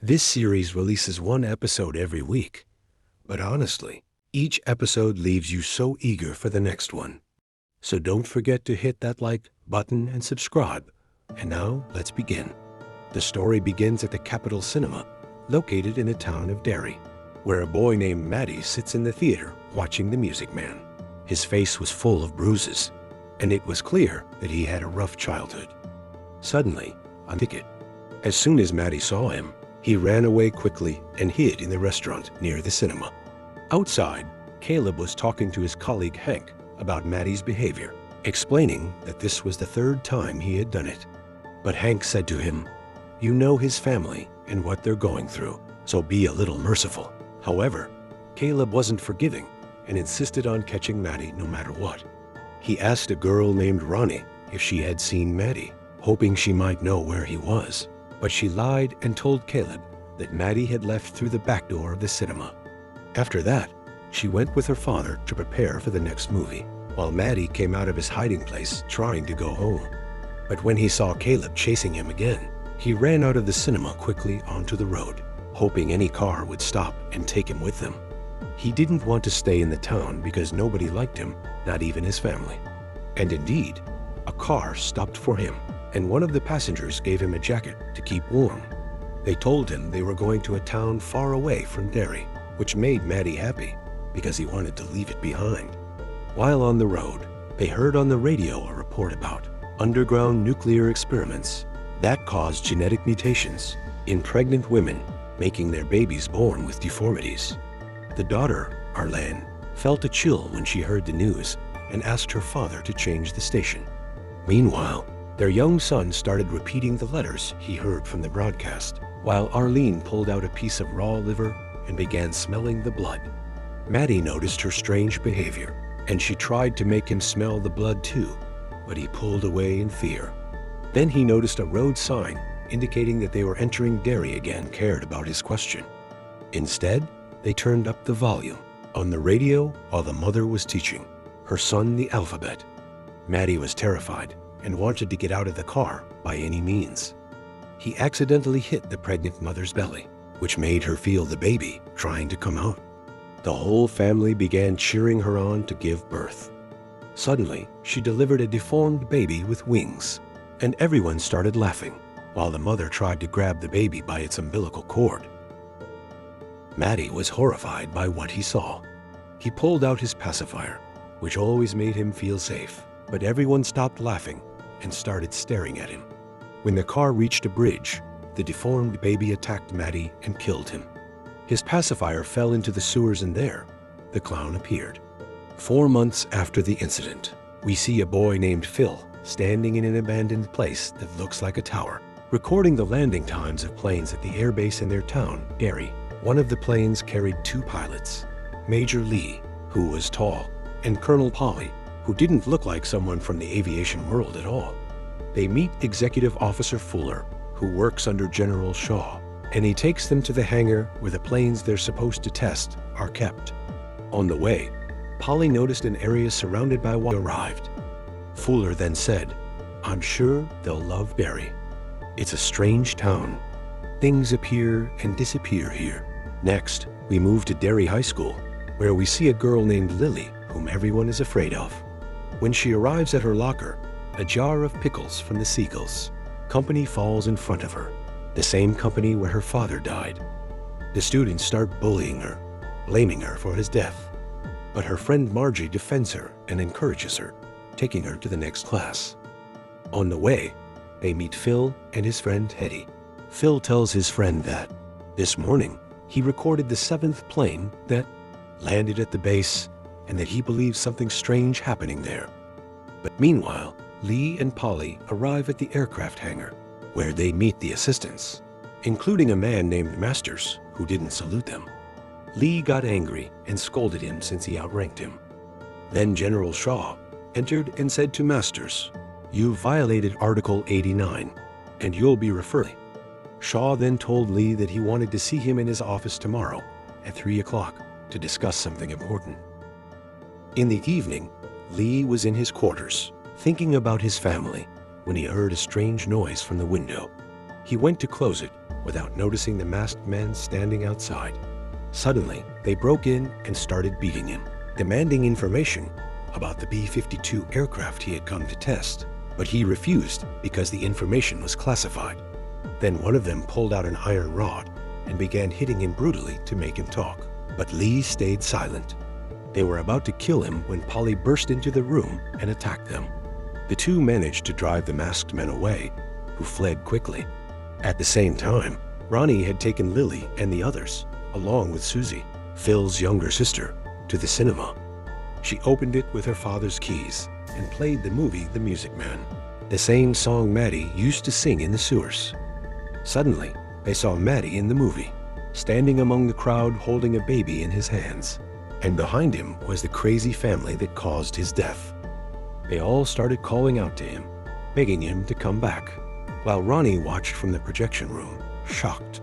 This series releases one episode every week, but honestly, each episode leaves you so eager for the next one. So don't forget to hit that like button and subscribe. And now, let's begin. The story begins at the Capitol Cinema, located in the town of Derry, where a boy named Matty sits in the theater watching The Music Man. His face was full of bruises, and it was clear that he had a rough childhood. Suddenly, a ticket. As soon as Matty saw him, he ran away quickly and hid in the restaurant near the cinema. Outside, Caleb was talking to his colleague Hank about Matty's behavior, explaining that this was the third time he had done it. But Hank said to him, "You know his family and what they're going through, so be a little merciful." However, Caleb wasn't forgiving and insisted on catching Matty no matter what. He asked a girl named Ronnie if she had seen Matty, hoping she might know where he was. But she lied and told Caleb that Matty had left through the back door of the cinema. After that, she went with her father to prepare for the next movie, while Matty came out of his hiding place trying to go home. But when he saw Caleb chasing him again, he ran out of the cinema quickly onto the road, hoping any car would stop and take him with them. He didn't want to stay in the town because nobody liked him, not even his family. And indeed, a car stopped for him, and one of the passengers gave him a jacket to keep warm. They told him they were going to a town far away from Derry, which made Matty happy because he wanted to leave it behind. While on the road, they heard on the radio a report about underground nuclear experiments that caused genetic mutations in pregnant women, making their babies born with deformities. The daughter, Arlene, felt a chill when she heard the news and asked her father to change the station. Meanwhile, their young son started repeating the letters he heard from the broadcast, while Arlene pulled out a piece of raw liver and began smelling the blood. Matty noticed her strange behavior, and she tried to make him smell the blood too, but he pulled away in fear. Then he noticed a road sign indicating that they were entering Derry again, cared about his question. Instead, they turned up the volume on the radio while the mother was teaching her son the alphabet. Matty was terrified and wanted to get out of the car by any means. He accidentally hit the pregnant mother's belly, which made her feel the baby trying to come out. The whole family began cheering her on to give birth. Suddenly, she delivered a deformed baby with wings, and everyone started laughing, while the mother tried to grab the baby by its umbilical cord. Matty was horrified by what he saw. He pulled out his pacifier, which always made him feel safe, but everyone stopped laughing and started staring at him. When the car reached a bridge, the deformed baby attacked Matty and killed him. His pacifier fell into the sewers, and there, the clown appeared. 4 months after the incident, we see a boy named Phil standing in an abandoned place that looks like a tower, recording the landing times of planes at the airbase in their town, Derry. One of the planes carried 2 pilots, Major Lee, who was tall, and Colonel Polly, who didn't look like someone from the aviation world at all. They meet Executive Officer Fuller, who works under General Shaw, and he takes them to the hangar where the planes they're supposed to test are kept. On the way, Polly noticed an area surrounded by water arrived. Fuller then said, "I'm sure they'll love Derry. It's a strange town. Things appear and disappear here." Next, we move to Derry High School, where we see a girl named Lilly, whom everyone is afraid of. When she arrives at her locker, a jar of pickles from the Seagulls company falls in front of her, the same company where her father died. The students start bullying her, blaming her for his death. But her friend Margie defends her and encourages her, taking her to the next class. On the way, they meet Phil and his friend Hetty. Phil tells his friend that this morning he recorded the 7th plane that landed at the base and that he believes something strange happening there. But meanwhile, Lee and Polly arrive at the aircraft hangar, where they meet the assistants, including a man named Masters, who didn't salute them. Lee got angry and scolded him since he outranked him. Then General Shaw entered and said to Masters, "You violated Article 89, and you'll be referred." Shaw then told Lee that he wanted to see him in his office tomorrow at 3 o'clock to discuss something important. In the evening, Lee was in his quarters, thinking about his family, when he heard a strange noise from the window. He went to close it without noticing the masked men standing outside. Suddenly, they broke in and started beating him, demanding information about the B-52 aircraft he had come to test, but he refused because the information was classified. Then one of them pulled out an iron rod and began hitting him brutally to make him talk, but Lee stayed silent. They were about to kill him when Polly burst into the room and attacked them. The two managed to drive the masked men away, who fled quickly. At the same time, Ronnie had taken Lilly and the others, along with Susie, Phil's younger sister, to the cinema. She opened it with her father's keys and played the movie The Music Man, the same song Matty used to sing in the sewers. Suddenly, they saw Matty in the movie, standing among the crowd holding a baby in his hands, and behind him was the crazy family that caused his death. They all started calling out to him, begging him to come back, while Ronnie watched from the projection room, shocked.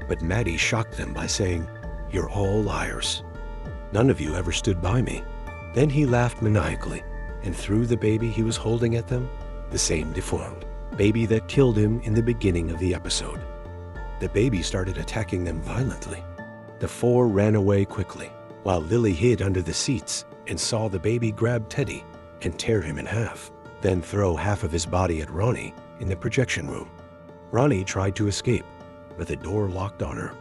But Matty shocked them by saying, "You're all liars. None of you ever stood by me." Then he laughed maniacally and threw the baby he was holding at them, the same deformed baby that killed him in the beginning of the episode. The baby started attacking them violently. The four ran away quickly, while Lilly hid under the seats and saw the baby grab Teddy and tear him in half, then throw half of his body at Ronnie in the projection room. Ronnie tried to escape, but the door locked on her.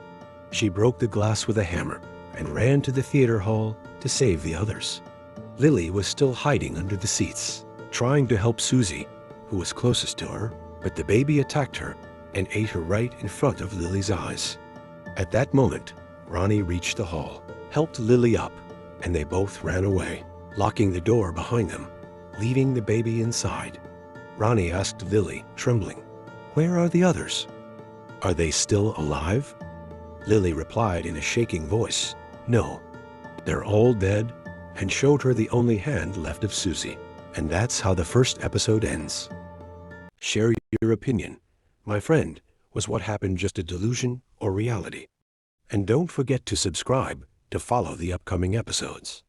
She broke the glass with a hammer and ran to the theater hall to save the others. Lilly was still hiding under the seats, trying to help Susie, who was closest to her, but the baby attacked her and ate her right in front of Lily's eyes. At that moment, Ronnie reached the hall, helped Lilly up, and they both ran away, locking the door behind them, leaving the baby inside. Ronnie asked Lilly, trembling, "Where are the others? Are they still alive?" Lilly replied in a shaking voice, "No, they're all dead," and showed her the only hand left of Susie. And that's how the first episode ends. Share your opinion. My friend, was what happened just a delusion or reality? And don't forget to subscribe to follow the upcoming episodes.